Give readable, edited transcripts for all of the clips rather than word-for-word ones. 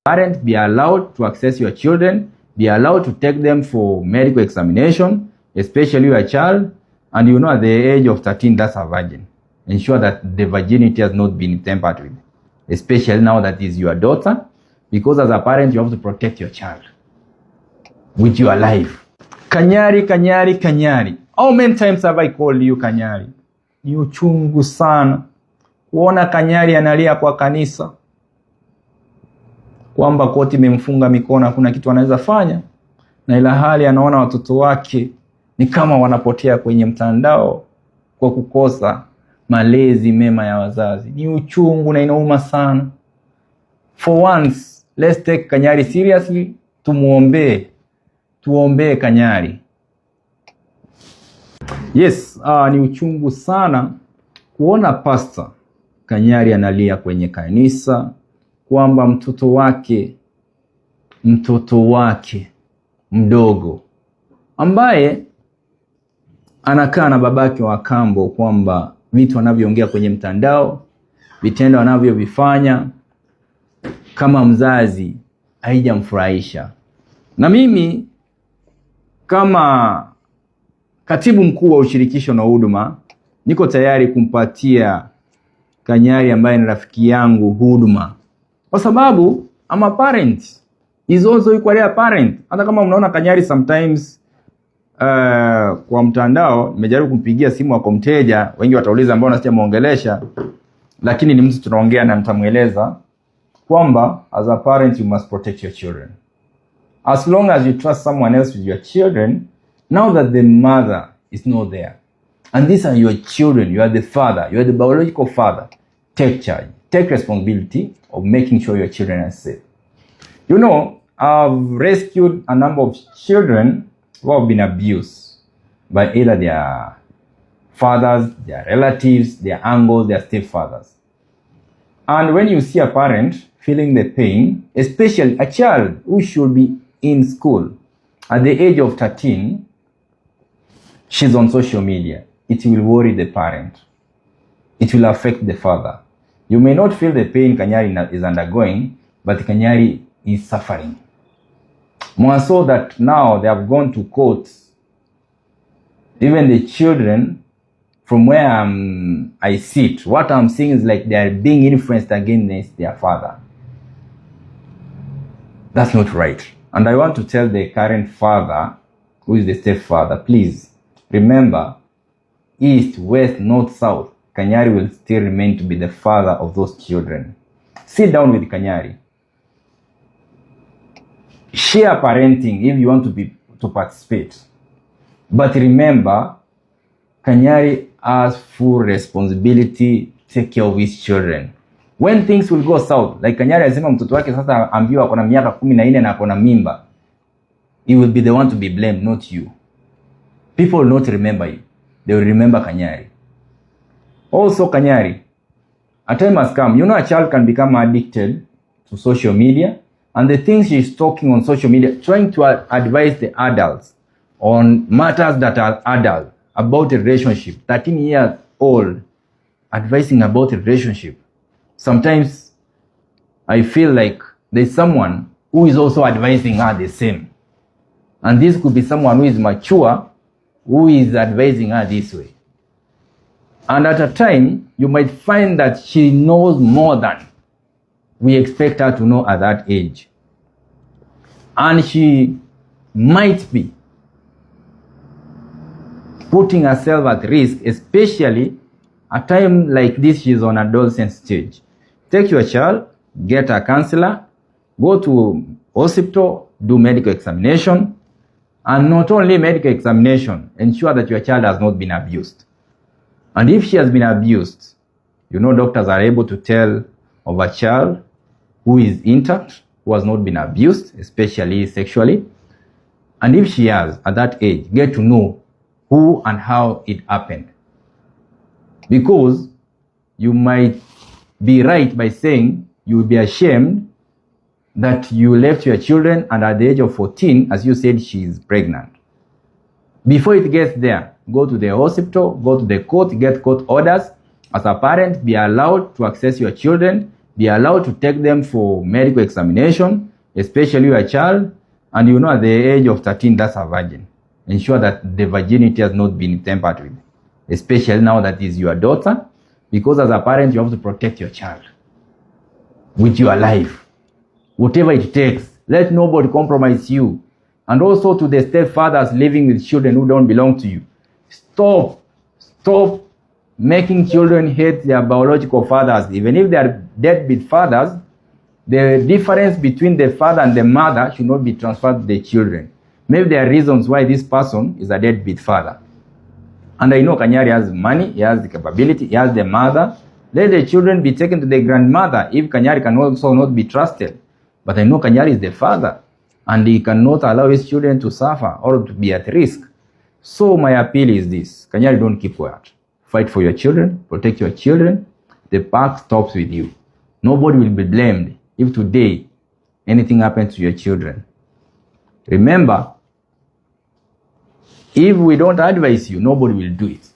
Parents, be allowed to access your children, be allowed to take them for medical examination, especially your child, and you know at the age of 13, that's a virgin. Ensure that the virginity has not been tampered with, especially now that is your daughter, because as a parent, you have to protect your child with your life. Kanyari, kanyari, kanyari. How many times have I called you kanyari? Ni uchungu sana kuona kanyari analia kwa kanisa kwamba koti imemfunga mikono, hakuna kitu anaweza fanya, na ila hali anaona watoto wake ni kama wanapotea kwenye mtandao kwa kukosa malezi mema ya wazazi. Ni uchungu na inauma sana. For once, let's take kanyari seriously. Tuombee kanyari. Yes, ni uchungu sana kuona pastor kanyari analia kwenye kanisa kwamba mtoto wake mdogo ambaye anakaa na babake wa kambo, kwamba vitu anavyoongea kwenye mtandao, vitendo anavyovifanya kama mzazi haijamfurahisha. Na mimi kama katibu mkuu wa ushirikisho na huduma niko tayari kumpatia kanyari ambaye ni rafiki yangu huduma, kwa sababu I'm a parent, is also equally a parent. Hata kama mnaona kanyari sometimes kwa mtandao, nimejaribu kumpigia simu kwa mteja, wengi watauliza mbona sijamuongelesha, lakini ni mtu tunaongea na nitamueleza kwamba as a parent you must protect your children. As long as you trust someone else with your children, now that the mother is not there, and these are your children, you are the father, you are the biological father, take charge, take responsibility of making sure your children are safe. You know, I've rescued a number of children who have been abused by either their fathers, their relatives, their uncles, their stepfathers. And when you see a parent feeling the pain, especially a child who should be in school at the age of 13, she's on social media, it will worry the parent. It will affect the father. You may not feel the pain kanyari is undergoing, but kanyari is suffering. More so that now they have gone to court. Even the children, from where I sit, what I'm seeing is like they are being influenced against their father. That's not right. And I want to tell the current father, who is the stepfather, please remember, east, west, north, south, kanyari will still remain to be the father of those children. Sit down with kanyari. Share parenting if you want to participate. But remember, kanyari has full responsibility to take care of his children. When things will go south, like kanyari alisema mtoto wake sasa ambiwa akona miaka 14 na akona mimba, he will be the one to be blamed, not you. People will not remember you. They will remember kanyari. Also kanyari, a time has come. You know, a child can become addicted to social media, and the things she's talking on social media, trying to advise the adults on matters that are adult, about a relationship. 13 years old, advising about a relationship. Sometimes I feel like there's someone who is also advising her the same. And this could be someone who is mature, who is advising her this way. And at a time, you might find that she knows more than we expect her to know at that age. And she might be putting herself at risk, especially at a time like this. She's on adolescent stage. Take your child, get a counselor, go to hospital, do medical examination, and not only medical examination, ensure that your child has not been abused. And if she has been abused, you know, doctors are able to tell of a child who is intact, who has not been abused, especially sexually. And if she has, at that age, get to know who and how it happened. Because you might be right by saying you will be ashamed that you left your children, and at the age of 14, as you said, she is pregnant. Before it gets there, go to the hospital, go to the court, get court orders. As a parent, be allowed to access your children, Be allowed to take them for medical examination, especially your child. And you know, at the age of 13, that's a virgin. Ensure that the virginity has not been tampered with, especially now that is your daughter, because as a parent, you have to protect your child with your life, whatever it takes. Let nobody compromise you. And also to the stepfathers living with children who don't belong to you. Stop making children hate their biological fathers. Even if they are deadbeat fathers, the difference between the father and the mother should not be transferred to the children. Maybe there are reasons why this person is a deadbeat father. And I know Kanyari has money, he has the capability, he has the mother. Let the children be taken to the grandmother if Kanyari can also not be trusted. But I know Kanyari is the father, and he cannot allow his children to suffer or to be at risk. So my appeal is this: Kanyari, don't keep quiet. Fight for your children, protect your children. The buck stops with you. Nobody will be blamed if today anything happens to your children. Remember, if we don't advise you, nobody will do it.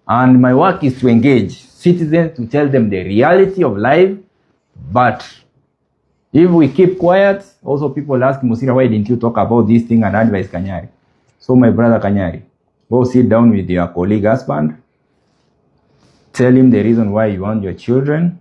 And my work is to engage citizens, to tell them the reality of life. But if we keep quiet, also people ask Mosiria, why didn't you talk about this thing and advise Kanyari? So my brother Kanyari, go sit down with your colleague husband. Tell him the reason why you want your children.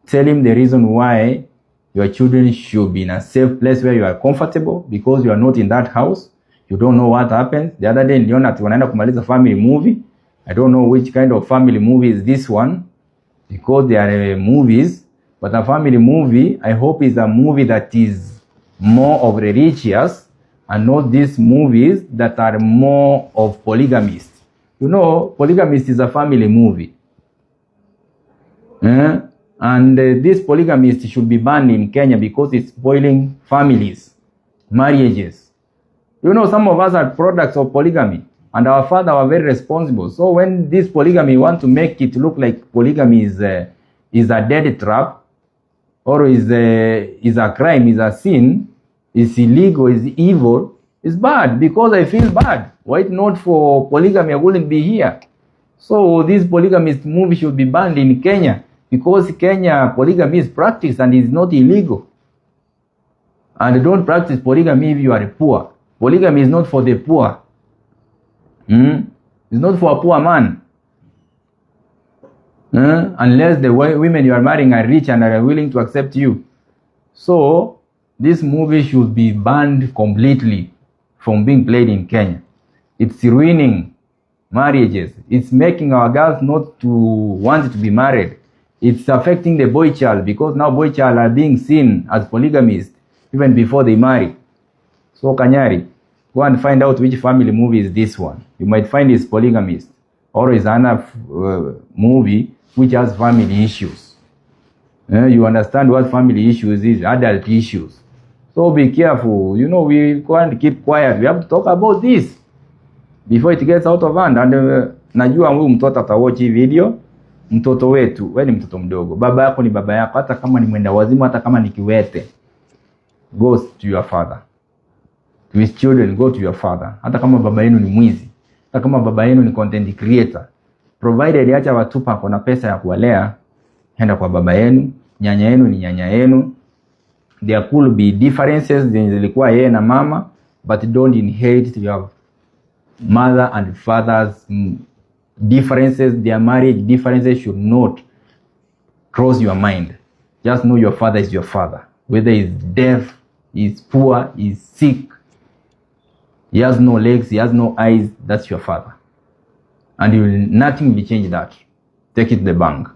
Tell him the reason why your children should be in a safe place where you are comfortable, because you are not in that house. You don't know what happens. The other day, niliona wanaenda kumaliza family movie. I don't know which kind of family movie is this one, because they are movies. But a family movie, I hope, is a movie that is more of religious and not these movies that are more of polygamist. You know, polygamist is a family movie. And this polygamist should be banned in Kenya because it's spoiling families, marriages. You know, some of us are products of polygamy, and our father were very responsible. So when this polygamy want to make it look like polygamy is a dead trap, or is a crime, is a sin, is illegal, is evil, it's bad, because I feel bad. Why not for polygamy, I wouldn't be here. So this polygamist movie should be banned in Kenya, because Kenya polygamy is practiced and is not illegal. And don't practice polygamy if you are poor. Polygamy is not for the poor. It's not for a poor man. Unless the women you are marrying are rich and are willing to accept you. So this movie should be banned completely from being played in Kenya. It's ruining marriages. It's making our girls not to want to be married. It's affecting the boy child, because now boy child are being seen as polygamists even before they marry. So Kanyari, go and find out which family movie is this one. You might find it's polygamist, or is another movie which has family issues. You understand what family issues is, adult issues. So be careful. You know, we can't keep quiet. We have to talk about this before it gets out of hand. And najua huyu mtoto atawatch hii video. Mtoto wetu, wewe ni mtoto mdogo. Baba yako ni baba yako, hata kama ni mwenda wazimu, hata kama ni kiwete. Go to your father. To his children, go to your father. Hata kama baba yenu ni mwizi, hata kama baba yenu ni content creator, provided acha watupa kuna pesa ya kuwalea, henda kwa baba yenu. Nyanya yenu ni nyanya yenu. There could be differences zilikuwa yeye na mama, but don't inherit your mother and father's differences. Their marriage differences should not cross your mind. Just know your father is your father. Whether he's deaf, he's poor, he's sick, he has no legs, he has no eyes, that's your father. And nothing will change that. Take it to the bank.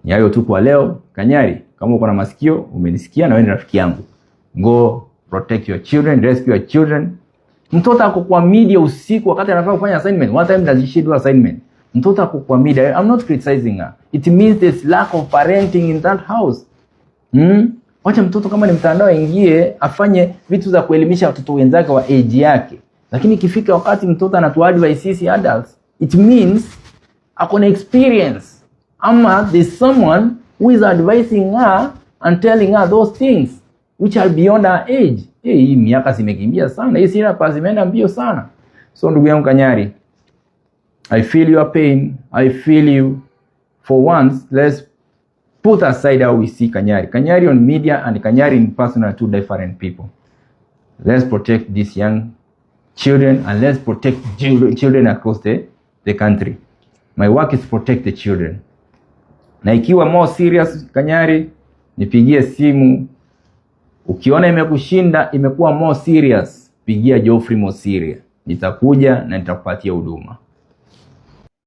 Ni hayo tu kwa leo. Kanyari, kama uko na masikio, umenisikia na wewe ni rafiki yangu. Go protect your children, rescue your children. Mtoto ako kwa media usiku wakati anafaa kufanya assignment. What time does she do assignment? Mtoto ako kwa media. I'm not criticizing her. It means there's lack of parenting in that house. Wacha mtoto kama ni mtandao ingie afanye vitu za kuelimisha watoto wenzake wa age yake. Lakini ikifika wakati mtoto anatuadvise sisi adults, it means akona experience. Ama there's someone who is advising her and telling her those things which are beyond her age. Hii miaka zimekimbia sana. Hii sina pasi imeenda mbio sana. So ndugu yangu Kanyari, I feel your pain. I feel you. For once, let's put aside how we see kanyari. Kanyari on media and kanyari in person are two different people. Let's protect these young children and let's protect children across the country. My work is protect the children. Na ikiwa more serious kanyari, nipigie simu. Ukiona imekushinda, imekuwa more serious, pigia Geoffrey Mosiria. Nitakuja na nitakupatia huduma.